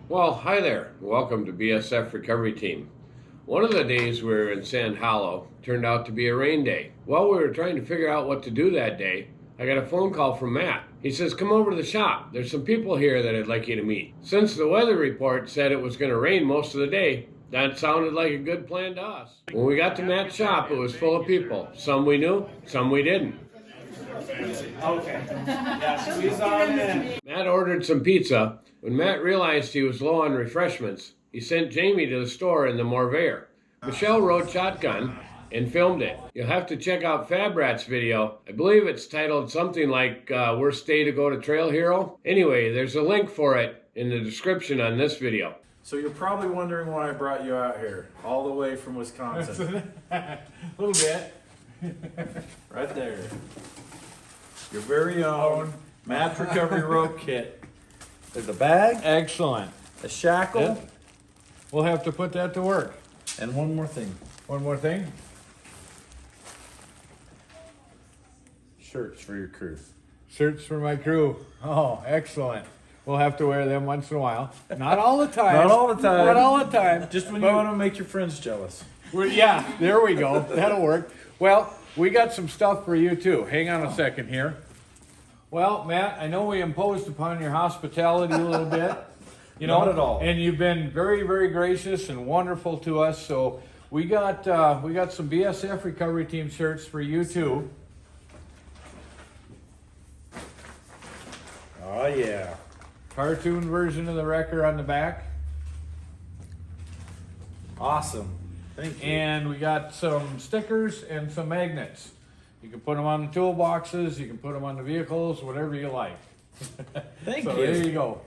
Well, hi there. Welcome to BSF Recovery Team. One of the days we were in Sand Hollow turned out to be a rain day. While we were trying to figure out what to do that day, I got a phone call from Matt. He says, come over to the shop. There's some people here that I'd like you to meet. Since the weather report said it was going to rain most of the day, that sounded like a good plan to us. When we got to Matt's shop, it was full of people. Some we knew, some we didn't. Okay. Yeah, squeeze on in. Matt ordered some pizza. When Matt realized he was low on refreshments, he sent Jamie to the store in the Morvair. Michelle rode shotgun and filmed it. You'll have to check out Fab Rat's video. I believe it's titled something like Worst Day to Go to Trail Hero. Anyway, there's a link for it in the description on this video. So you're probably wondering why I brought you out here, all the way from Wisconsin. A little bit. Right there. Your very own Matt's Recovery Rope Kit. There's a bag, Excellent. a shackle, Yep. We'll have to put that to work. and one more thing. One more thing. Shirts for your crew. Shirts for my crew. Oh, excellent. We'll have to wear them once in a while. Not all the time. Not all the time. Not all the time. Just when you want to make your friends jealous. Yeah, there we go. That'll work. Well, we got some stuff for you too. Hang on a second here. Well, Matt, I know we imposed upon your hospitality a little bit. You know, Not at all. And you've been very, very gracious and wonderful to us. So we got some BSF Recovery Team shirts for you too. Oh yeah. Cartoon version of the wrecker on the back. Awesome. Thank you. And we got some stickers and some magnets. You can put them on the toolboxes, you can put them on the vehicles, whatever you like. Thank So you. there you go.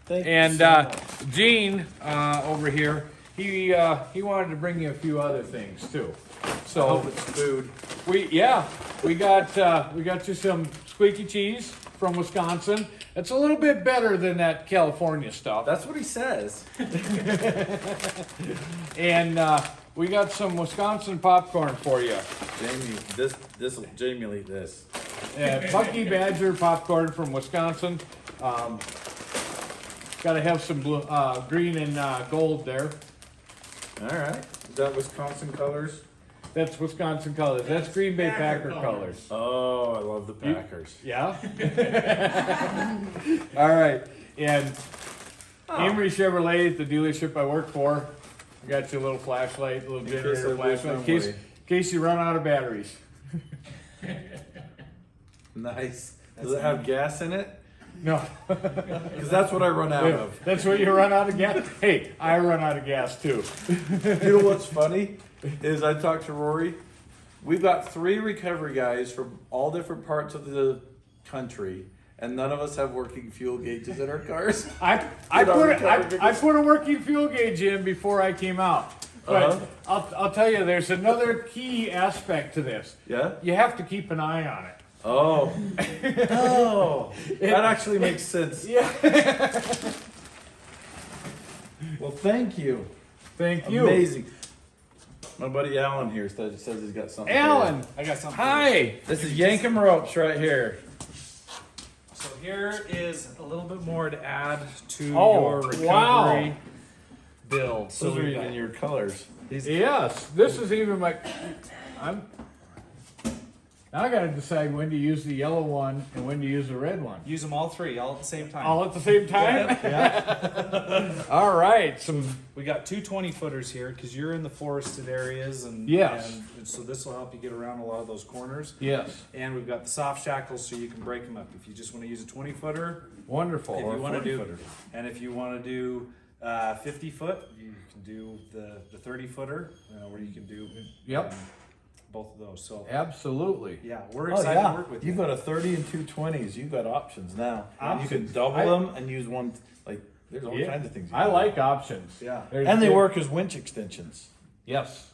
Thank you And so much. Gene over here, he wanted to bring you a few other things too. I So hope it's food. we got you some squeaky cheese from Wisconsin. It's a little bit better than that California stuff. That's what he says. And we got some Wisconsin popcorn for you. Jamie, Jamie will eat this. Bucky Badger popcorn from Wisconsin. Got to have some blue, green and gold there. All right. Is that Wisconsin colors? That's Wisconsin colors. That's Green Bay Packer colors. Oh, I love the Packers. Yeah. All right. And Emery Chevrolet, the dealership I work for, I got you a little flashlight, a little case generator I lose flashlight, my in way. case you run out of batteries. Nice. Does it have gas in it? No. Because that's what I run out of. That's where you run out of gas. Hey, I run out of gas too. You know what's funny? Is I talked to Rory. We've got 3 recovery guys from all different parts of the country, and none of us have working fuel gauges in our cars. I put a working fuel gauge in before I came out. But Uh-huh. I'll tell you, there's another key aspect to this. Yeah? You have to keep an eye on it. Oh. Oh. That actually makes sense. Yeah. Well, thank you. Thank you. Amazing. My buddy Alan here says he's got something. Alan, I got something. hi. This is Yankum ropes right here. So here is a little bit more to add to Oh, your recovery wow. build. So Those are we got even your colors. these. Yes, this is even my. Now I got to decide when to use the yellow one and when to use the red one. Use them all 3 all at the same time. All at the same time. Yeah. All right. Some. We got 2 20-footers here because you're in the forested areas and Yes. and so this will help you get around a lot of those corners. Yes. And we've got the soft shackles so you can break them up. If you just want to use a 20-footer, Wonderful. if you want to do, 40-footer. and if you want to do 50-foot, you can do the 30-footer, where you can do Yep. both of those. So Absolutely. yeah, we're Oh excited yeah, to work with you. you've got a 30 and 2 20s. You've got options now. You Options. can double I- them and use one. Like there's all Yeah. kinds of things. You I can like options. Yeah. and they work as winch extensions. Yes.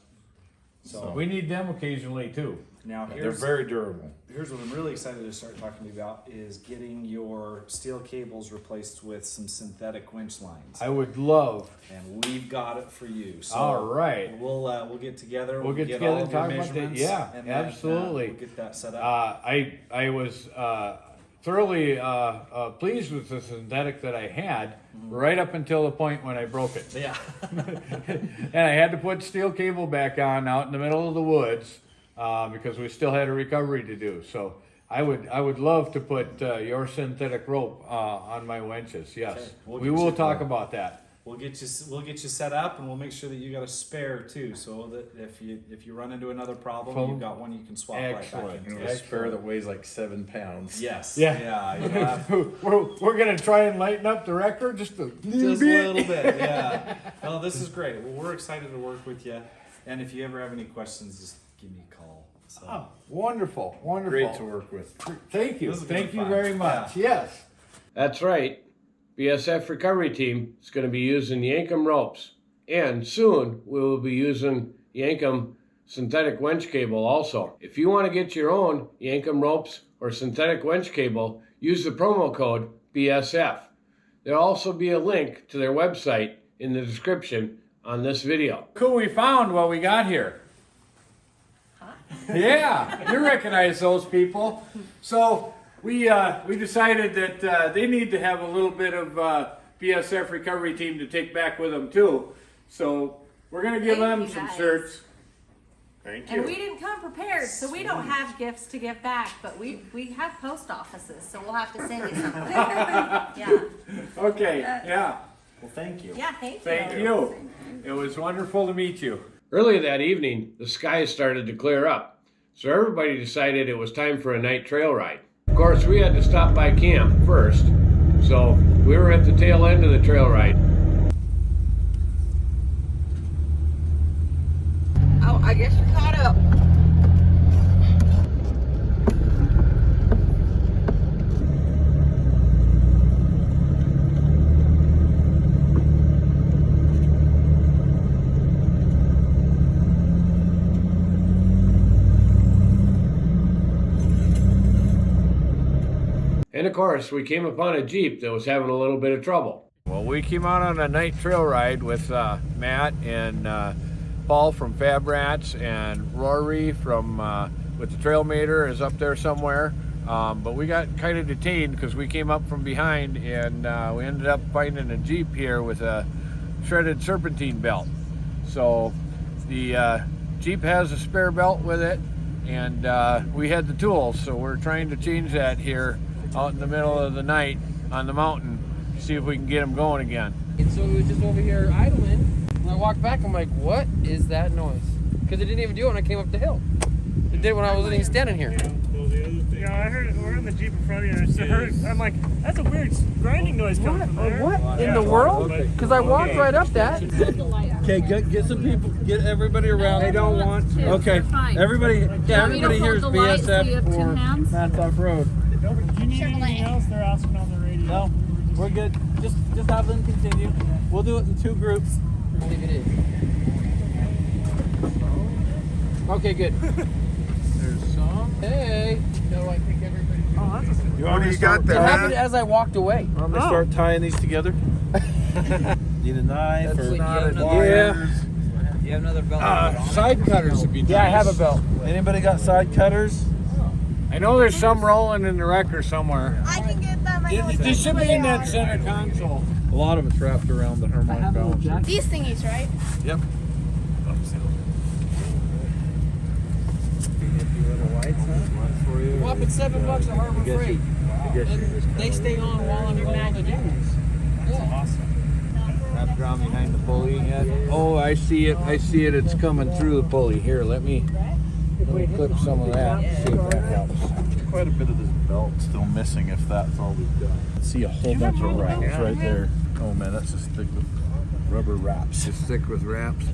So We need them occasionally too. now They're here's very durable. here's what I'm really excited to start talking to you about is getting your steel cables replaced with some synthetic winch lines. I would love. And we've got it for you. So All right. we'll get together. We'll get all together of and your talk about that. measurements, Yeah, and then, absolutely. we'll get that set up. I was thoroughly pleased with the synthetic that I had, right up until the point when I broke it. Yeah. And I had to put steel cable back on out in the middle of the woods because we still had a recovery to do. So I would love to put your synthetic rope on my winches. Yes, Okay. We'll we get will you- talk about that. We'll get you set up, and we'll make sure that you got a spare too, so that if you run into another problem, Phone. you've got one you can swap right Excellent. back You into. know, a spare that weighs like 7 pounds. Yes. Yeah. Yeah. You have we're gonna try and lighten up the record just a little just a bit. little bit. Yeah. Well, this is great. Well, we're excited to work with you, and if you ever have any questions, just give me a call. So. Oh, wonderful, wonderful. Great to work with. Thank you, This has thank been you fun. very much. Yes. That's right. BSF Recovery Team is going to be using Yankum ropes. And soon we will be using Yankum synthetic winch cable also. If you want to get your own Yankum ropes or synthetic winch cable, use the promo code BSF. There'll also be a link to their website in the description on this video. Look who we found while we got here. Yeah, you recognize those people. So we decided that they need to have a little bit of BSF Recovery Team to take back with them too. So we're gonna give Thank them you, some guys. shirts. Thank And we you. didn't come prepared, so we don't have gifts to give back, but we have post offices, so we'll have to send you something. Yeah, Okay, yeah, Well, thank you. yeah, thank you. thank you. It was wonderful to meet you. Early that evening, the skies started to clear up, so everybody decided it was time for a night trail ride. Of course, we had to stop by camp first, so we were at the tail end of the trail ride. Oh, I guess you're caught up. And of course, we came upon a Jeep that was having a little bit of trouble. Well, we came out on a night trail ride with Matt and Paul from Fab Rats, and Rory from with the Trailmater is up there somewhere. But we got kind of detained because we came up from behind, and we ended up finding a Jeep here with a shredded serpentine belt. So the Jeep has a spare belt with it, and we had the tools, so we're trying to change that here out in the middle of the night on the mountain, see if we can get them going again. And so it was just over here idling. When I walked back, I'm like, what is that noise? Because it didn't even do it when I came up the hill. It did when I wasn't even standing here. Yeah, I heard it. We're in the Jeep in front of you. And I heard, I'm like, that's a weird grinding noise coming from there. What in the world? Because I walked right up that. Okay, get some people, get everybody around. They don't want to. Okay, Fine. everybody, yeah, Want me to everybody hold here's the light so you have BSF two or hands? Matt's Off Road. Do you need anything else? They're asking on the radio. No, we're good. Just have them continue. We'll do it in 2 groups. I believe it is. Okay, good. There's some. Hey. No, I think everybody. Oh, that's a You want me to start? It happened as I walked away. Want me to start tying these together? Need a knife That's or what you have another- wires? You have another belt. Side cutters would be nice. Yeah, I have a belt. Anybody got side cutters? I know there's some rolling in the wrecker somewhere. I can get them. I know They should be in that center console. A lot of it's wrapped around the harmonic balancer. These thingies, right? Yep. Well, it's $7 at Harbor Freight. And they stay on while I'm doing all the duties. Wrapped around behind the pulley yet? Oh, I see it. I see it. It's coming through the pulley. Here, let me clip some of that. See if that helps. Quite a bit of this belt still missing if that's all we've done. See a whole bunch of wraps right there. Oh man, that's just thick with rubber wraps. Just stick with wraps.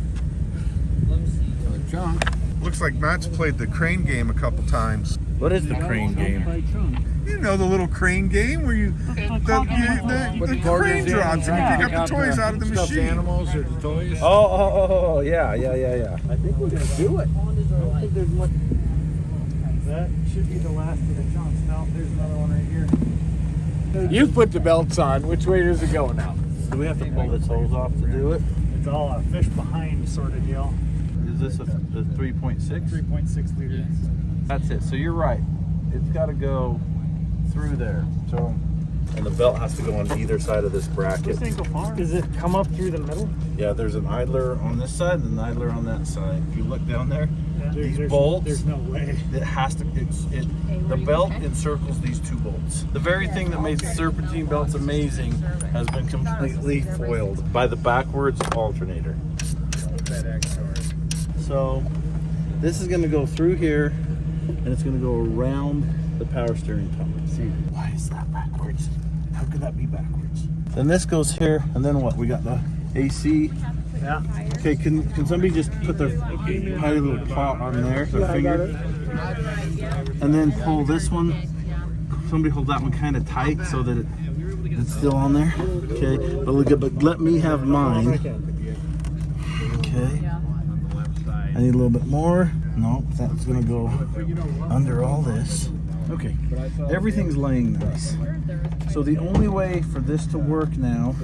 Chunk. Looks like Matt's played the crane game a couple times. What is the crane game? You know the little crane game where the crane drops and you pick up the toys out of the Stuffed machine. animals or the toys. Oh, yeah. I think we're gonna do it. I don't think there's much. That should be the last of the chunks. No, there's another one right here. You put the belts on. Which way does it go now? Do we have to pull this hose off to do it? It's all a fish behind sort of deal. Is this a 3.6? 3.6 liters. That's it. So you're right. It's got to go through there. So, and the belt has to go on either side of this bracket. Does it come up through the middle? Yeah, there's an idler on this side and an idler on that side. If you look down there, these bolts. There's no way. It has to. The belt encircles these two bolts. The very thing that made serpentine belts amazing has been completely foiled by the backwards alternator. So this is going to go through here, and it's going to go around the power steering pump. See, why is that backwards? How could that be backwards? Then this goes here, and then what? We got the AC. Yeah. Okay, can somebody just put their tiny little paw on there, their finger, and then pull this one. Somebody hold that one kind of tight so that it's still on there. Okay, but let me have mine. Okay. I need a little bit more. No, that's gonna go under all this. Okay, everything's laying nice. So the only way for this to work now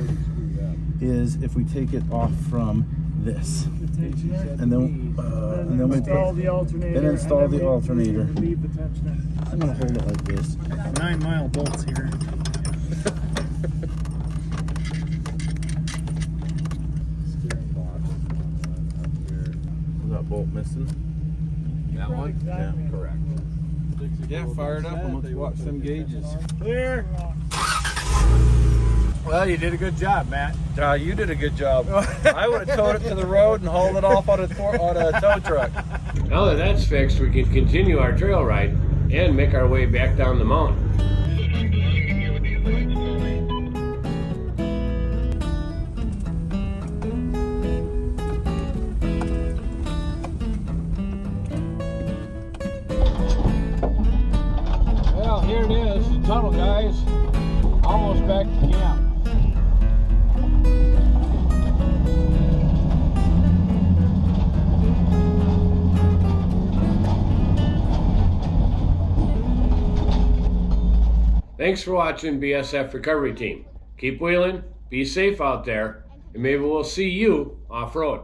is if we take it off from this, and then we Install the alternator. then install the alternator. Leave the tensioner. I'm gonna hold it like this. 9-mile bolts here. Is that bolt missing? That one? Yeah, Correct. Yeah, fire it up and let's watch some gauges. Clear. Well, you did a good job, Matt. You did a good job. I would have towed it to the road and hauled it off on a tow truck. Now that that's fixed, we can continue our trail ride and make our way back down the mountain. Well, here it is, the tunnel, guys. Almost back to camp. Thanks for watching BSF Recovery Team. Keep wheeling, be safe out there, and maybe we'll see you off-road.